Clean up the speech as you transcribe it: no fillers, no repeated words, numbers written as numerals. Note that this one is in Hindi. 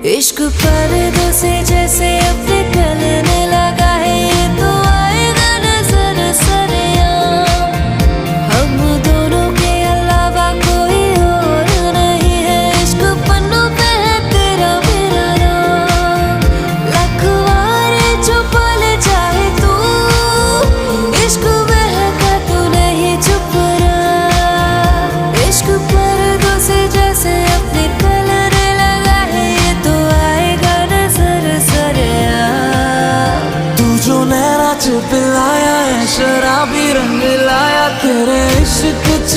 इश्क पर्दों से जैसे अब निकलने लगा है, ये तो आएगा नजर सरेआम। हम दोनों के अलावा कोई और नहीं है, इश्क पन्नों पे है तेरा मेरा नाम। लखवारे छुपा ले चाहे तू, इश्क बहका तू नहीं चुप रहा। इश्क पर्दों से जैसे अब निकलने लगा है, ये तो आएगा नजर सरेआम। तू जो नैना च पिलाया है, शराबी रंग लाया, तेरे इश्क च